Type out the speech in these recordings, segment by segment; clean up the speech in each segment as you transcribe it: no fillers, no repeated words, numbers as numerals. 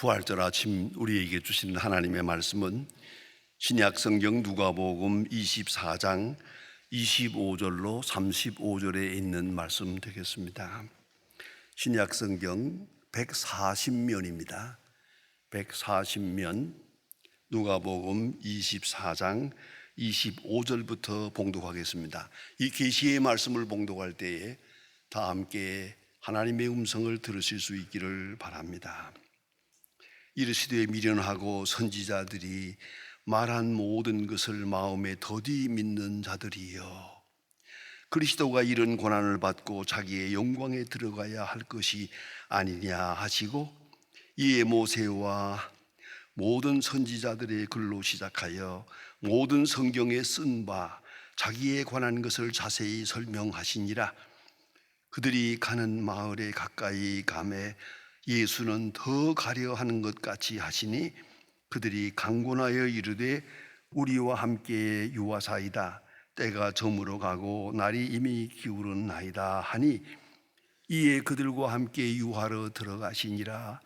부활절 아침 우리에게 주신 하나님의 말씀은 신약 성경 누가복음 24장 25절로 35절에 있는 말씀 되겠습니다. 신약 성경 140면입니다. 140면 누가복음 24장 25절부터 봉독하겠습니다. 이 계시의 말씀을 봉독할 때에 다 함께 하나님의 음성을 들으실 수 있기를 바랍니다. 이르시되 미련하고 선지자들이 말한 모든 것을 마음에 더디 믿는 자들이여, 그리스도가 이런 고난을 받고 자기의 영광에 들어가야 할 것이 아니냐 하시고, 이에 모세와 모든 선지자들의 글로 시작하여 모든 성경에 쓴 바 자기에 관한 것을 자세히 설명하시니라. 그들이 가는 마을에 가까이 가매 예수는 더 가려 하는 것 같이 하시니, 그들이 강권하여 이르되 우리와 함께 유하사이다, 때가 저물어 가고 날이 이미 기울었나이다 하니, 이에 그들과 함께 유하러 들어가시니라.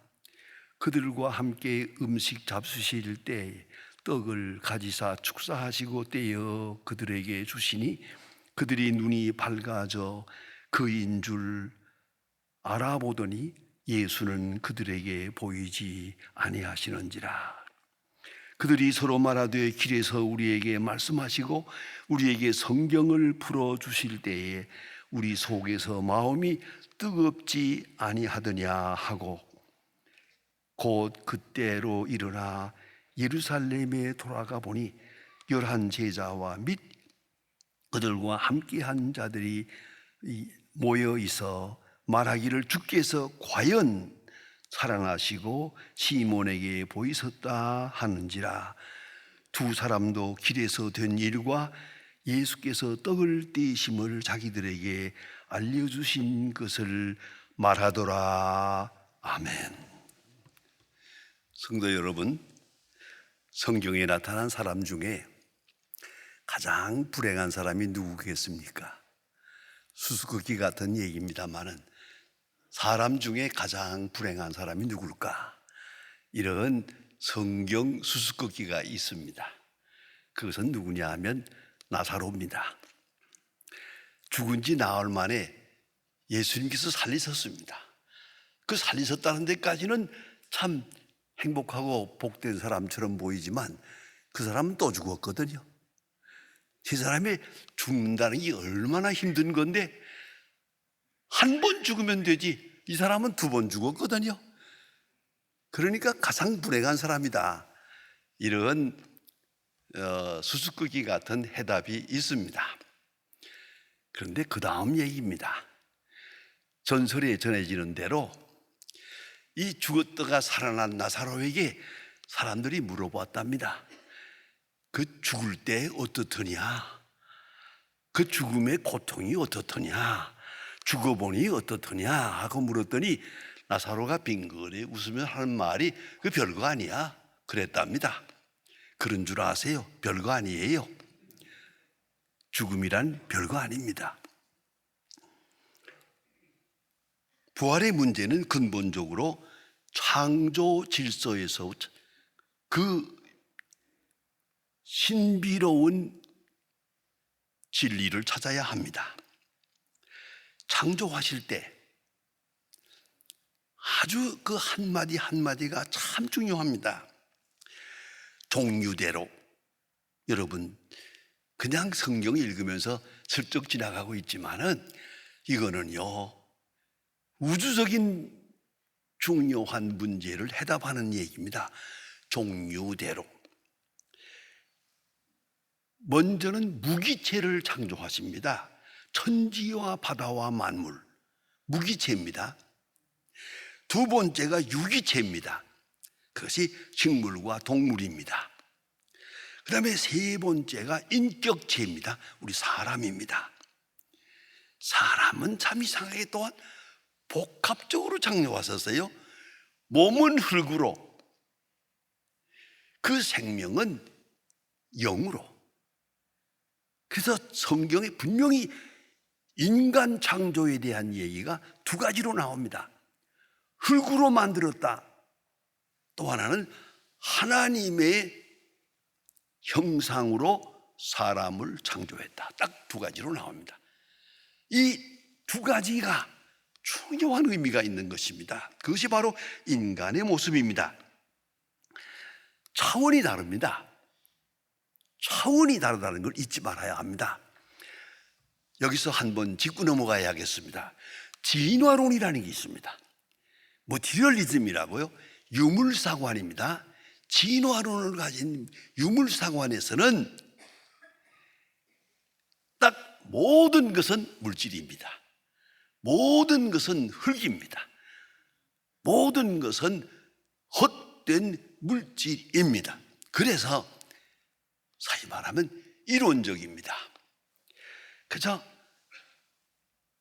그들과 함께 음식 잡수실 때 떡을 가지사 축사하시고 떼어 그들에게 주시니, 그들이 눈이 밝아져 그인 줄 알아보더니 예수는 그들에게 보이지 아니하시는지라. 그들이 서로 말하되 길에서 우리에게 말씀하시고 우리에게 성경을 풀어주실 때에 우리 속에서 마음이 뜨겁지 아니하더냐 하고, 곧 그때로 일어나 예루살렘에 돌아가 보니 11 제자와 및 그들과 함께한 자들이 모여 있어 말하기를 주께서 과연 살아나시고 시몬에게 보이셨다 하는지라. 두 사람도 길에서 된 일과 예수께서 떡을 떼심을 자기들에게 알려주신 것을 말하더라. 아멘. 성도 여러분, 성경에 나타난 사람 중에 가장 불행한 사람이 누구겠습니까? 수수께끼 같은 얘기입니다만은 사람 중에 가장 불행한 사람이 누굴까? 이런 성경 수수께끼가 있습니다. 그것은 누구냐 하면 나사로입니다. 죽은 지 나흘 만에 예수님께서 살리셨습니다. 그 살리셨다는 데까지는 참 행복하고 복된 사람처럼 보이지만 그 사람은 또 죽었거든요. 이 사람이 죽는다는 게 얼마나 힘든 건데, 한 번 죽으면 되지 이 사람은 2번 죽었거든요. 그러니까 가장 불행한 사람이다, 이런 수수께끼 같은 해답이 있습니다. 그런데 그 다음 얘기입니다. 전설에 전해지는 대로 이 죽었다가 살아난 나사로에게 사람들이 물어봤답니다. 그 죽을 때 어떻더냐? 그 죽음의 고통이 어떻더냐? 죽어보니 어떻더냐? 하고 물었더니 나사로가 빙그레 웃으며 하는 말이 그 별거 아니야 그랬답니다. 그런 줄 아세요? 별거 아니에요. 죽음이란 별거 아닙니다. 부활의 문제는 근본적으로 창조 질서에서 그 신비로운 진리를 찾아야 합니다. 창조하실 때 아주 그 한마디 한마디가 참 중요합니다. 종류대로. 여러분, 그냥 성경 읽으면서 슬쩍 지나가고 있지만은 이거는요, 우주적인 중요한 문제를 해답하는 얘기입니다. 종류대로. 먼저는 무기체를 창조하십니다. 천지와 바다와 만물, 무기체입니다. 두 번째가 유기체입니다. 그것이 식물과 동물입니다. 그 다음에 세 번째가 인격체입니다. 우리 사람입니다. 사람은 참 이상하게 또한 복합적으로 창조하셨어요. 몸은 흙으로, 그 생명은 영으로. 그래서 성경에 분명히 인간 창조에 대한 얘기가 2가지로 나옵니다. 흙으로 만들었다. 또 하나는 하나님의 형상으로 사람을 창조했다. 딱 두 가지로 나옵니다. 이 두 가지가 중요한 의미가 있는 것입니다. 그것이 바로 인간의 모습입니다. 차원이 다릅니다. 차원이 다르다는 걸 잊지 말아야 합니다. 여기서 한번 짚고 넘어가야겠습니다. 진화론이라는 게 있습니다. 머티리얼리즘이라고요. 유물사관입니다. 진화론을 가진 유물사관에서는 딱 모든 것은 물질입니다. 모든 것은 흙입니다. 모든 것은 헛된 물질입니다. 그래서 사실 말하면 이론적입니다. 그죠?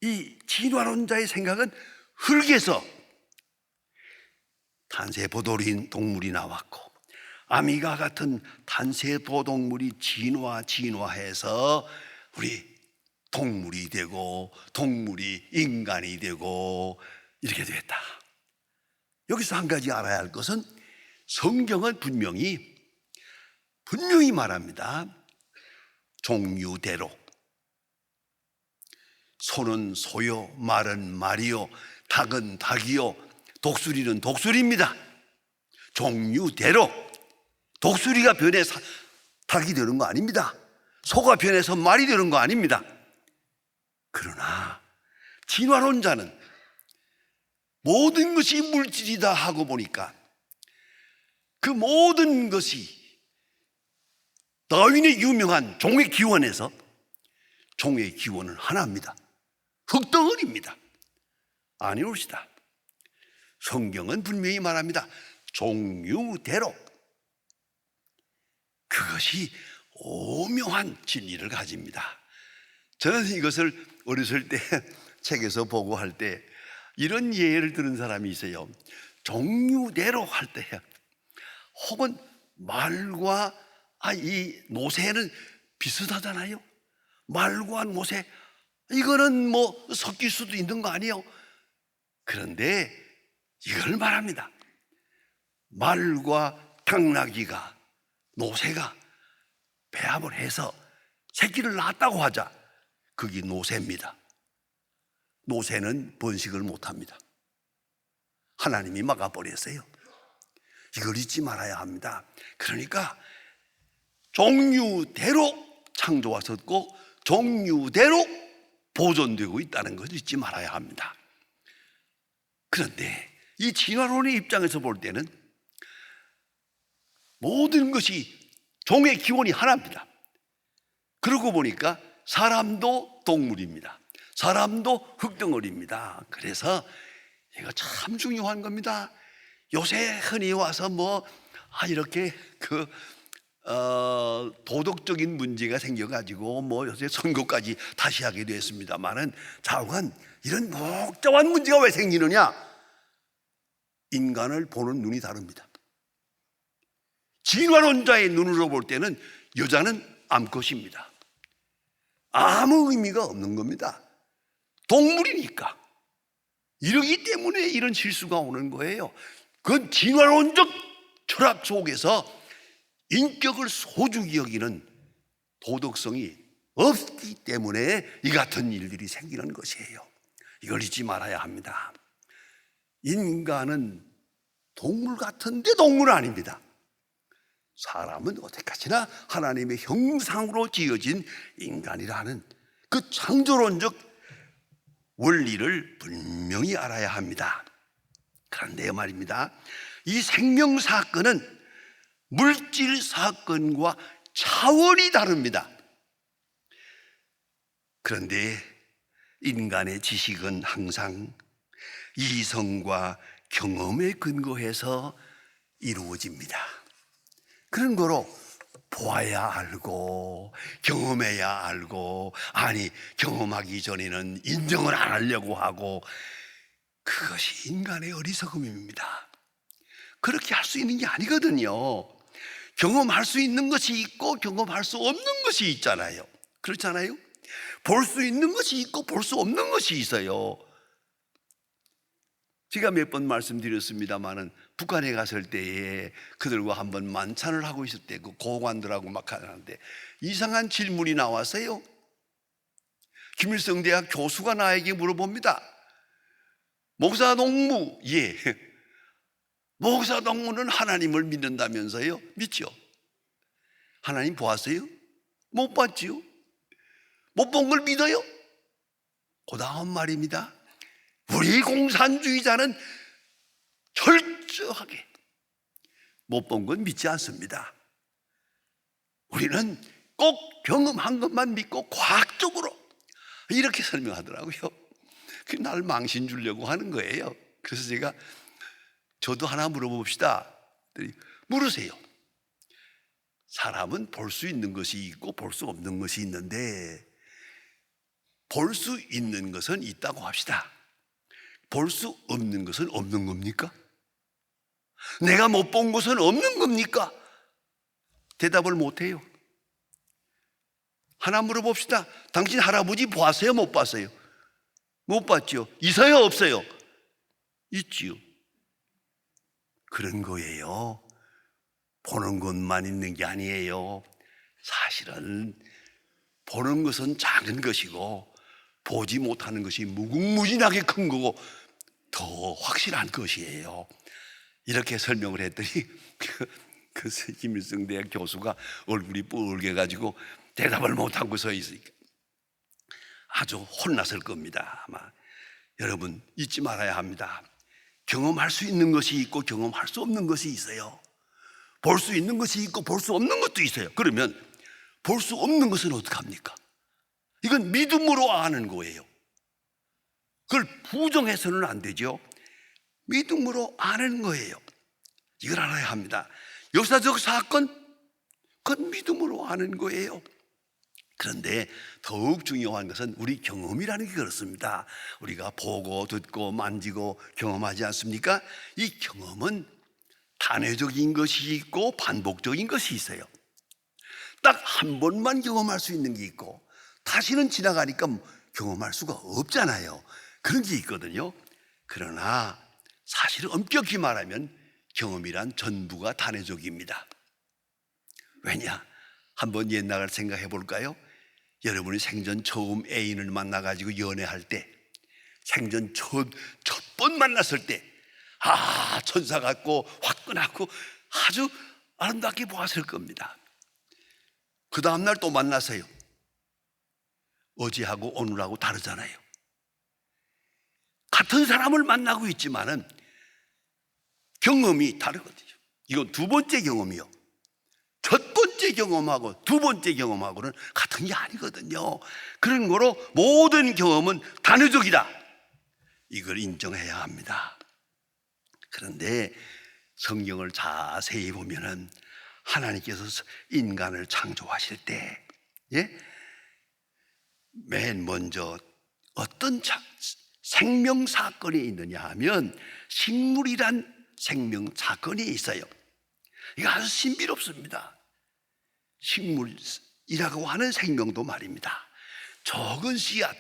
이 진화론자의 생각은 흙에서 단세포도린 동물이 나왔고 아미가 같은 단세포동물이 진화해서 우리 동물이 되고 동물이 인간이 되고 이렇게 됐다. 여기서 한 가지 알아야 할 것은 성경은 분명히 말합니다. 종류대로 소는 소요, 말은 말이요, 닭은 닭이요, 독수리는 독수리입니다. 종류대로. 독수리가 변해서 닭이 되는 거 아닙니다. 소가 변해서 말이 되는 거 아닙니다. 그러나 진화론자는 모든 것이 물질이다 하고 보니까 그 모든 것이 다윈의 유명한 종의 기원에서 종의 기원은 하나입니다. 흙덩어리입니다. 아니올시다. 성경은 분명히 말합니다. 종류대로. 그것이 오묘한 진리를 가집니다. 저는 이것을 어렸을 때 책에서 보고 할 때 이런 예를 들은 사람이 있어요. 종류대로 할 때 혹은 말과 이 노새는 비슷하잖아요. 말과 노새 이거는 뭐 섞일 수도 있는 거 아니에요. 그런데 이걸 말합니다. 말과 당나귀가 노새가 배합을 해서 새끼를 낳았다고 하자. 그게 노새입니다. 노새는 번식을 못합니다. 하나님이 막아버렸어요. 이걸 잊지 말아야 합니다. 그러니까 종류대로 창조하셨고 종류대로 보존되고 있다는 것을 잊지 말아야 합니다. 그런데 이 진화론의 입장에서 볼 때는 모든 것이 종의 기원이 하나입니다. 그러고 보니까 사람도 동물입니다. 사람도 흙덩어리입니다. 그래서 이거 참 중요한 겁니다. 요새 흔히 와서 이렇게 도덕적인 문제가 생겨가지고 요새 선거까지 다시 하게 됐습니다만은 자우간 이런 복잡한 문제가 왜 생기느냐? 인간을 보는 눈이 다릅니다. 진화론자의 눈으로 볼 때는 여자는 암컷입니다. 아무 의미가 없는 겁니다. 동물이니까. 이러기 때문에 이런 실수가 오는 거예요. 그건 진화론적 철학 속에서 인격을 소중히 여기는 도덕성이 없기 때문에 이 같은 일들이 생기는 것이에요. 이걸 잊지 말아야 합니다. 인간은 동물 같은데 동물은 아닙니다. 사람은 어디까지나 하나님의 형상으로 지어진 인간이라는 그 창조론적 원리를 분명히 알아야 합니다. 그런데 말입니다. 이 생명사건은 물질 사건과 차원이 다릅니다. 그런데 인간의 지식은 항상 이성과 경험에 근거해서 이루어집니다. 그런 거로 보아야 알고 경험해야 알고 경험하기 전에는 인정을 안 하려고 하고 그것이 인간의 어리석음입니다. 그렇게 할 수 있는 게 아니거든요. 경험할 수 있는 것이 있고 경험할 수 없는 것이 있잖아요. 그렇잖아요. 볼 수 있는 것이 있고 볼 수 없는 것이 있어요. 제가 몇 번 말씀드렸습니다마는 북한에 갔을 때에 그들과 한번 만찬을 하고 있을 때 그 고관들하고 막 하는데 이상한 질문이 나왔어요. 김일성 대학 교수가 나에게 물어봅니다. 목사 동무, 예. 목사 동무는 하나님을 믿는다면서요? 믿죠? 하나님 보았어요? 못 봤지요? 못 본 걸 믿어요? 그 다음 말입니다. 우리 공산주의자는 철저하게 못 본 건 믿지 않습니다. 우리는 꼭 경험한 것만 믿고 과학적으로 이렇게 설명하더라고요. 그 날 망신 주려고 하는 거예요. 그래서 제가 저도 하나 물어봅시다. 물으세요. 사람은 볼 수 있는 것이 있고 볼 수 없는 것이 있는데 볼 수 있는 것은 있다고 합시다. 볼 수 없는 것은 없는 겁니까? 내가 못 본 것은 없는 겁니까? 대답을 못 해요. 하나 물어봅시다. 당신 할아버지 보았어요? 못 봤어요? 못 봤죠. 있어요? 없어요? 있지요. 그런 거예요. 보는 것만 있는 게 아니에요. 사실은 보는 것은 작은 것이고 보지 못하는 것이 무궁무진하게 큰 거고 더 확실한 것이에요. 이렇게 설명을 했더니 그 김일성 대학 교수가 얼굴이 뻘게 가지고 대답을 못하고 서 있으니까 아주 혼났을 겁니다. 아마 여러분 잊지 말아야 합니다. 경험할 수 있는 것이 있고 경험할 수 없는 것이 있어요. 볼 수 있는 것이 있고 볼 수 없는 것도 있어요. 그러면 볼 수 없는 것은 어떡합니까? 이건 믿음으로 아는 거예요. 그걸 부정해서는 안 되죠. 믿음으로 아는 거예요. 이걸 알아야 합니다. 역사적 사건, 그건 믿음으로 아는 거예요. 그런데 더욱 중요한 것은 우리 경험이라는 게 그렇습니다. 우리가 보고 듣고 만지고 경험하지 않습니까? 이 경험은 단회적인 것이 있고 반복적인 것이 있어요. 딱 한 번만 경험할 수 있는 게 있고 다시는 지나가니까 경험할 수가 없잖아요. 그런 게 있거든요. 그러나 사실은 엄격히 말하면 경험이란 전부가 단회적입니다. 왜냐? 한번 옛날을 생각해 볼까요? 여러분이 생전 처음 애인을 만나가지고 연애할 때, 생전 첫 번 만났을 때, 천사 같고 화끈하고 아주 아름답게 보았을 겁니다. 그 다음날 또 만나서요. 어제하고 오늘하고 다르잖아요. 같은 사람을 만나고 있지만은 경험이 다르거든요. 이건 두 번째 경험이요. 첫 번째 경험하고 두 번째 경험하고는 같은 게 아니거든요. 그런 거로 모든 경험은 단회적이다. 이걸 인정해야 합니다. 그런데 성경을 자세히 보면은 하나님께서 인간을 창조하실 때, 맨 먼저 어떤 생명 사건이 있느냐 하면 식물이란 생명 사건이 있어요. 이거 아주 신비롭습니다. 식물이라고 하는 생명도 말입니다. 적은 씨앗,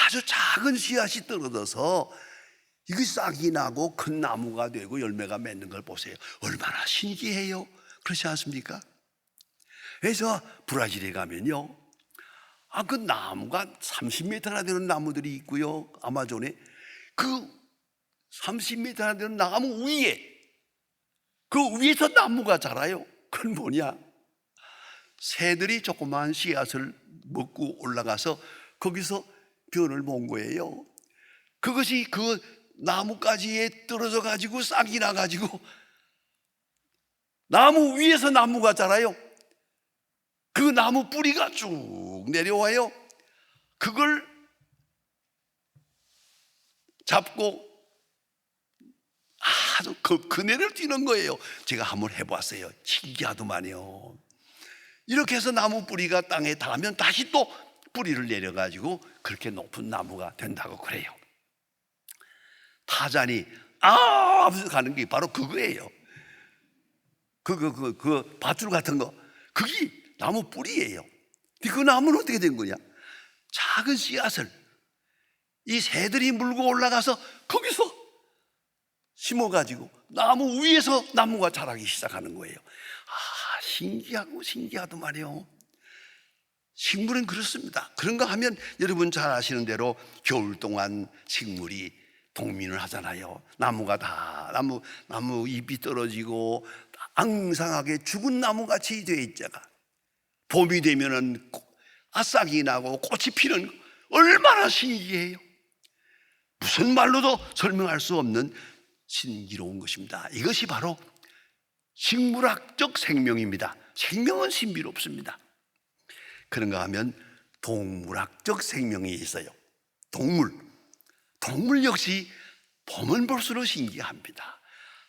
아주 작은 씨앗이 떨어져서 이게 싹이 나고 큰 나무가 되고 열매가 맺는 걸 보세요. 얼마나 신기해요. 그렇지 않습니까? 그래서 브라질에 가면요, 그 나무가 30m나 되는 나무들이 있고요. 아마존에 그 30m나 되는 나무 위에, 그 위에서 나무가 자라요. 그건 뭐냐? 새들이 조그만 씨앗을 먹고 올라가서 거기서 변을 본 거예요. 그것이 그 나무가지에 떨어져 가지고 싹이 나 가지고 나무 위에서 나무가 자라요. 그 나무 뿌리가 쭉 내려와요. 그걸 잡고 아주 그네를 뛰는 거예요. 제가 한번 해봤어요. 신기하더만요. 이렇게 해서 나무 뿌리가 땅에 닿으면 다시 또 뿌리를 내려가지고 그렇게 높은 나무가 된다고 그래요. 타잔이 하면서 가는 게 바로 그거예요. 그 밧줄 같은 거, 그게 나무 뿌리예요. 그 나무는 어떻게 된 거냐? 작은 씨앗을 이 새들이 물고 올라가서 거기서 심어가지고 나무 위에서 나무가 자라기 시작하는 거예요. 신기하고 신기하도 말이에요. 식물은 그렇습니다. 그런가 하면 여러분 잘 아시는 대로 겨울 동안 식물이 동민을 하잖아요. 나무가 다 나무 잎이 떨어지고 앙상하게 죽은 나무같이 되어 있잖아. 봄이 되면은 싹이 나고 꽃이 피는, 얼마나 신기해요. 무슨 말로도 설명할 수 없는 신기로운 것입니다. 이것이 바로 식물학적 생명입니다. 생명은 신비롭습니다. 그런가 하면 동물학적 생명이 있어요. 동물 역시 보면 볼수록 신기합니다.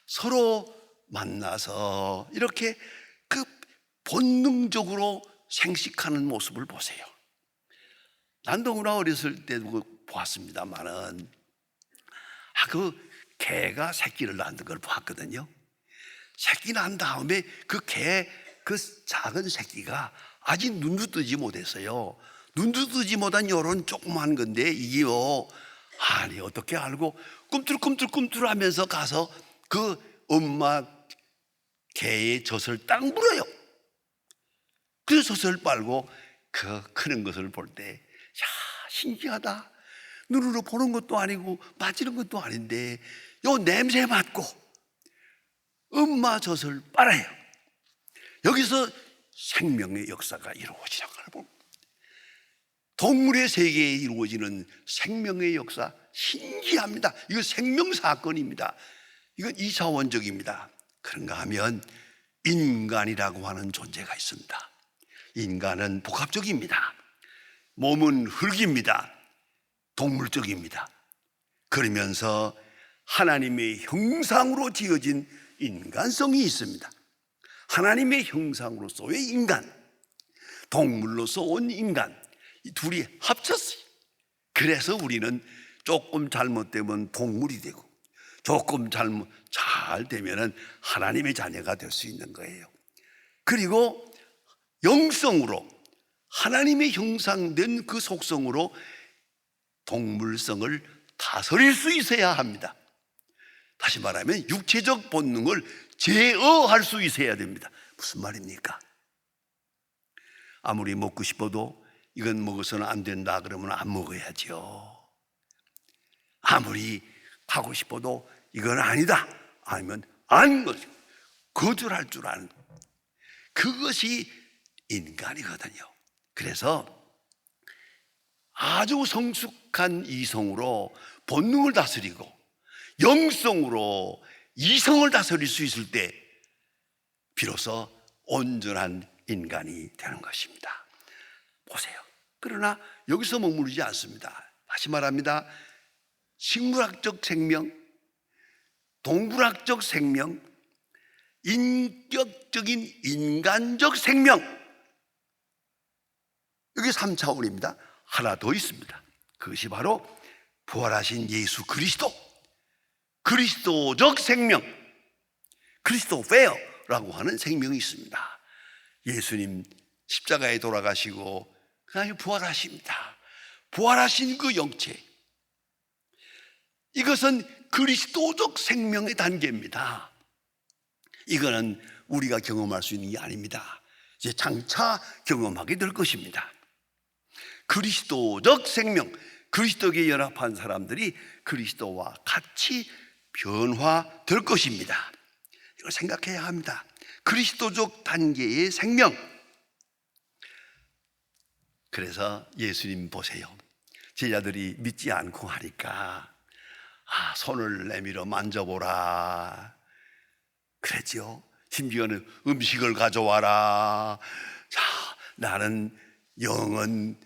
서로 만나서 이렇게 그 본능적으로 생식하는 모습을 보세요. 난 너무나 어렸을 때도 보았습니다만은 그 개가 새끼를 낳는 걸 보았거든요. 새끼 난 다음에 그 작은 새끼가 아직 눈도 뜨지 못했어요. 눈도 뜨지 못한 이런 조그만 건데 이게요, 아니 어떻게 알고 꿈틀꿈틀 하면서 가서 그 엄마 개의 젖을 딱 물어요. 그 젖을 빨고 그 크는 것을 볼 때, 신기하다. 눈으로 보는 것도 아니고 만지는 것도 아닌데 요 냄새 맡고 엄마 젖을 빨아요. 여기서 생명의 역사가 이루어지는 걸 봅니다. 동물의 세계에 이루어지는 생명의 역사, 신기합니다. 이거 생명사건입니다. 이건 2차원적입니다. 그런가 하면 인간이라고 하는 존재가 있습니다. 인간은 복합적입니다. 몸은 흙입니다. 동물적입니다. 그러면서 하나님의 형상으로 지어진 인간성이 있습니다. 하나님의 형상으로서의 인간, 동물로서 온 인간, 이 둘이 합쳤어요. 그래서 우리는 조금 잘못되면 동물이 되고 조금 잘 되면 하나님의 자녀가 될 수 있는 거예요. 그리고 영성으로 하나님의 형상된 그 속성으로 동물성을 다스릴 수 있어야 합니다. 다시 말하면 육체적 본능을 제어할 수 있어야 됩니다. 무슨 말입니까? 아무리 먹고 싶어도 이건 먹어서는 안 된다 그러면 안 먹어야죠. 아무리 하고 싶어도 이건 아니다 아니면 안 거죠. 거절할 줄 아는, 그것이 인간이거든요. 그래서 아주 성숙한 이성으로 본능을 다스리고 영성으로 이성을 다스릴 수 있을 때 비로소 온전한 인간이 되는 것입니다. 보세요. 그러나 여기서 머무르지 않습니다. 다시 말합니다. 식물학적 생명, 동물학적 생명, 인격적인 인간적 생명, 여기 3차원입니다. 하나 더 있습니다. 그것이 바로 부활하신 예수 그리스도적 생명, 그리스도페어라고 하는 생명이 있습니다. 예수님 십자가에 돌아가시고 그다음에 부활하십니다. 부활하신 그 영체, 이것은 그리스도적 생명의 단계입니다. 이거는 우리가 경험할 수 있는 게 아닙니다. 이제 장차 경험하게 될 것입니다. 그리스도적 생명, 그리스도에 연합한 사람들이 그리스도와 같이 변화될 것입니다. 이걸 생각해야 합니다. 그리스도적 단계의 생명. 그래서 예수님 보세요. 제자들이 믿지 않고 하니까 손을 내밀어 만져보라 그랬죠. 심지어는 음식을 가져와라. 자, 나는 영은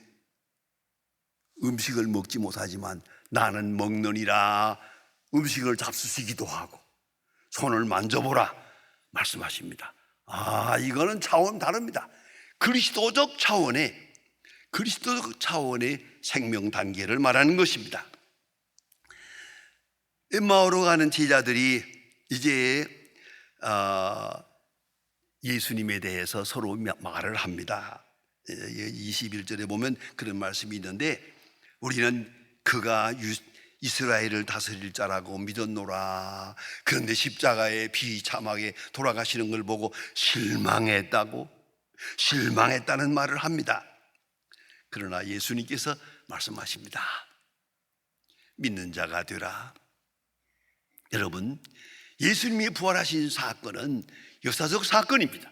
음식을 먹지 못하지만 나는 먹느니라. 음식을 잡수시기도 하고 손을 만져보라 말씀하십니다. 이거는 차원 다릅니다. 그리스도적 차원의 생명 단계를 말하는 것입니다. 엠마오로 가는 제자들이 이제 예수님에 대해서 서로 말을 합니다. 21절에 보면 그런 말씀이 있는데, 우리는 그가 이스라엘을 다스릴 자라고 믿었노라. 그런데 십자가에 비참하게 돌아가시는 걸 보고 실망했다는 말을 합니다. 그러나 예수님께서 말씀하십니다. 믿는 자가 되라. 여러분, 예수님이 부활하신 사건은 역사적 사건입니다.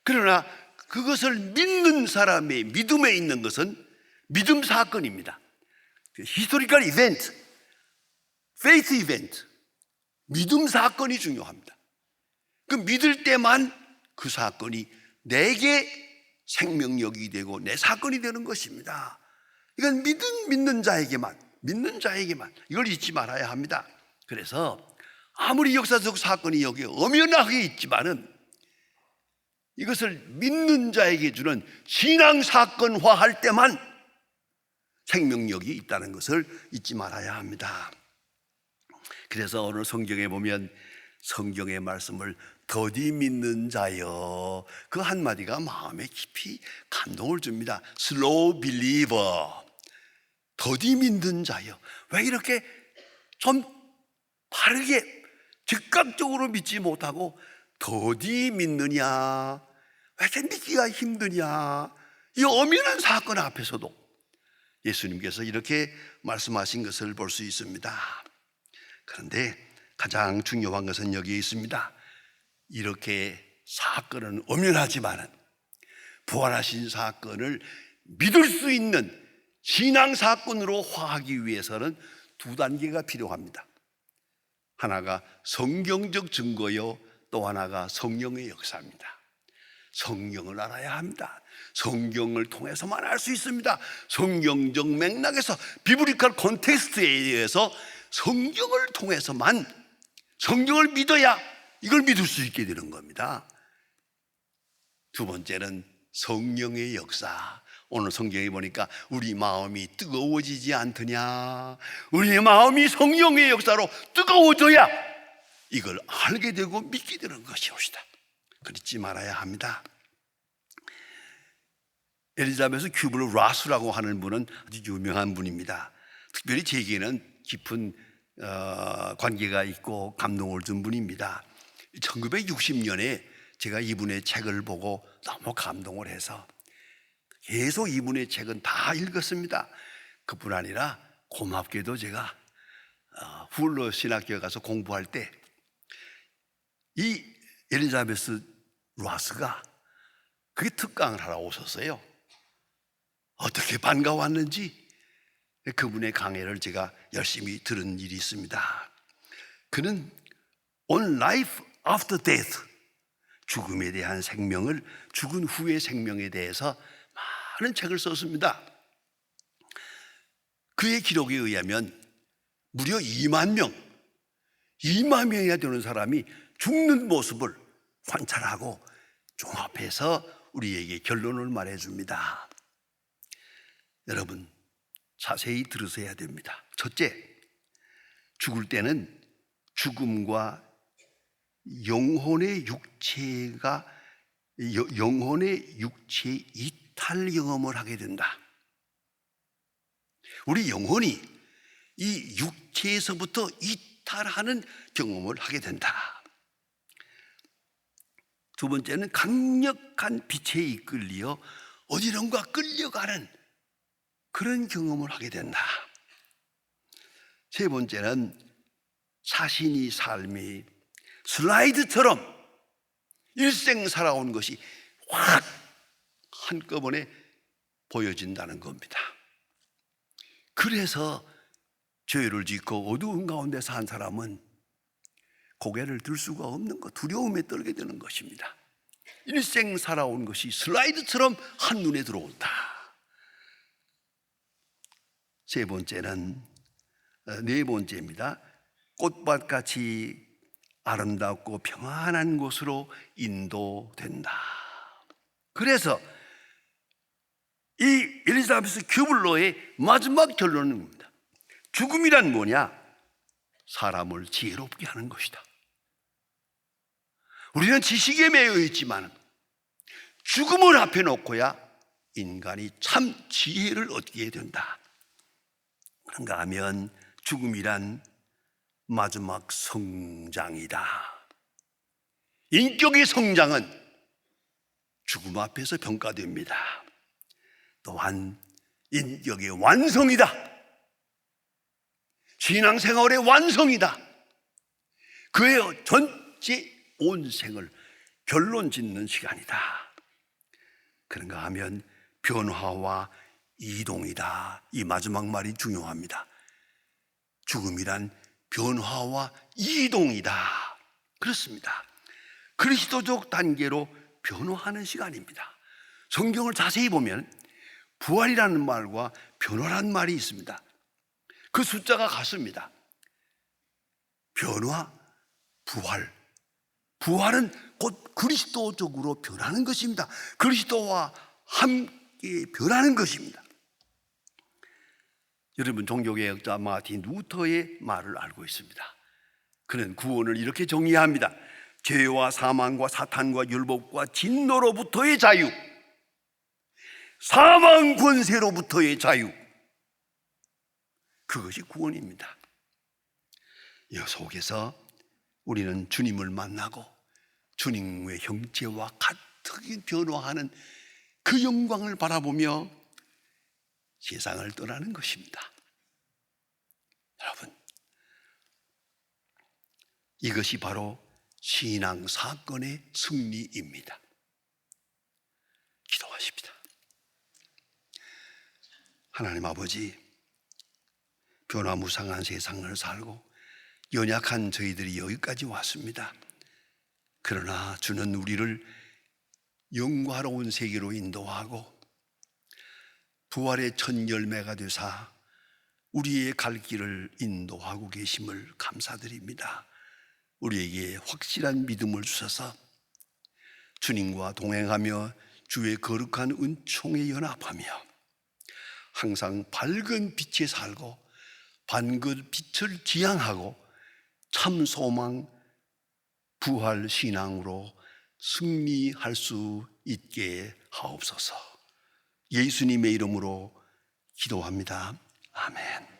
그러나 그것을 믿는 사람의 믿음에 있는 것은 믿음 사건입니다. 히스토리컬 이벤트, 페이스 이벤트, 믿음 사건이 중요합니다. 그 믿을 때만 그 사건이 내게 생명력이 되고 내 사건이 되는 것입니다. 이건 믿는 자에게만 이걸 잊지 말아야 합니다. 그래서 아무리 역사적 사건이 여기 엄연하게 있지만은 이것을 믿는 자에게 주는 신앙 사건화할 때만 생명력이 있다는 것을 잊지 말아야 합니다. 그래서 오늘 성경에 보면 성경의 말씀을 더디 믿는 자여, 그 한마디가 마음에 깊이 감동을 줍니다. Slow believer, 더디 믿는 자여. 왜 이렇게 좀 빠르게 즉각적으로 믿지 못하고 더디 믿느냐, 왜 이렇게 믿기가 힘드냐. 이 엄연한 사건 앞에서도 예수님께서 이렇게 말씀하신 것을 볼 수 있습니다. 그런데 가장 중요한 것은 여기에 있습니다. 이렇게 사건은 엄연하지만은 부활하신 사건을 믿을 수 있는 신앙 사건으로 화하기 위해서는 두 단계가 필요합니다. 하나가 성경적 증거요, 또 하나가 성령의 역사입니다. 성경을 알아야 합니다. 성경을 통해서만 알 수 있습니다. 성경적 맥락에서, 비브리컬 콘텍스트에 의해서 성경을 통해서만, 성경을 믿어야 이걸 믿을 수 있게 되는 겁니다. 두 번째는 성령의 역사. 오늘 성경에 보니까 우리 마음이 뜨거워지지 않더냐, 우리의 마음이 성령의 역사로 뜨거워져야 이걸 알게 되고 믿게 되는 것이옵시다. 그렇지 말아야 합니다. 엘리자베스 큐블 라스라고 하는 분은 아주 유명한 분입니다. 특별히 제게는 깊은 관계가 있고 감동을 준 분입니다. 1960년에 제가 이분의 책을 보고 너무 감동을 해서 계속 이분의 책은 다 읽었습니다. 그뿐 아니라 고맙게도 제가 훌러 신학교에 가서 공부할 때 이 엘리자베스 라스가 그게 특강을 하러 오셨어요. 어떻게 반가웠는지 그분의 강의를 제가 열심히 들은 일이 있습니다. 그는 On Life After Death, 죽음에 대한 생명을, 죽은 후의 생명에 대해서 많은 책을 썼습니다. 그의 기록에 의하면 무려 2만 명이나 되는 사람이 죽는 모습을 관찰하고 종합해서 우리에게 결론을 말해줍니다. 여러분, 자세히 들으셔야 됩니다. 첫째, 죽을 때는 죽음과 영혼의 육체 이탈 경험을 하게 된다. 우리 영혼이 이 육체에서부터 이탈하는 경험을 하게 된다. 두 번째는 강력한 빛에 이끌려 어디론가 끌려가는 그런 경험을 하게 된다. 세 번째는 자신이 삶이 슬라이드처럼 일생 살아온 것이 확 한꺼번에 보여진다는 겁니다. 그래서 죄를 짓고 어두운 가운데 산 사람은 고개를 들 수가 없는 것, 두려움에 떨게 되는 것입니다. 일생 살아온 것이 슬라이드처럼 한눈에 들어온다. 네 번째입니다. 꽃밭같이 아름답고 평안한 곳으로 인도된다. 그래서 이 엘리자베스 큐블러의 마지막 결론입니다. 죽음이란 뭐냐? 사람을 지혜롭게 하는 것이다. 우리는 지식에 매여 있지만 죽음을 앞에 놓고야 인간이 참 지혜를 얻게 된다. 그런가 하면 죽음이란 마지막 성장이다. 인격의 성장은 죽음 앞에서 평가됩니다. 또한 인격의 완성이다. 신앙생활의 완성이다. 그의 전체 온 생을 결론 짓는 시간이다. 그런가 하면 변화와 이동이다. 이 마지막 말이 중요합니다. 죽음이란 변화와 이동이다. 그렇습니다. 그리스도적 단계로 변화하는 시간입니다. 성경을 자세히 보면 부활이라는 말과 변화라는 말이 있습니다. 그 숫자가 같습니다. 변화, 부활. 부활은 곧 그리스도적으로 변하는 것입니다. 그리스도와 함께 변하는 것입니다. 여러분, 종교개혁자 마틴 루터의 말을 알고 있습니다. 그는 구원을 이렇게 정의합니다. 죄와 사망과 사탄과 율법과 진노로부터의 자유, 사망 권세로부터의 자유, 그것이 구원입니다. 이 속에서 우리는 주님을 만나고 주님의 형체와 같이 변화하는 그 영광을 바라보며 세상을 떠나는 것입니다. 여러분, 이것이 바로 신앙 사건의 승리입니다. 기도하십니다. 하나님 아버지, 변화무쌍한 세상을 살고 연약한 저희들이 여기까지 왔습니다. 그러나 주는 우리를 영화로운 세계로 인도하고 부활의 첫 열매가 되사 우리의 갈 길을 인도하고 계심을 감사드립니다. 우리에게 확실한 믿음을 주셔서 주님과 동행하며 주의 거룩한 은총에 연합하며 항상 밝은 빛에 살고 반그 빛을 지향하고 참 소망 부활 신앙으로 승리할 수 있게 하옵소서. 예수님의 이름으로 기도합니다. 아멘.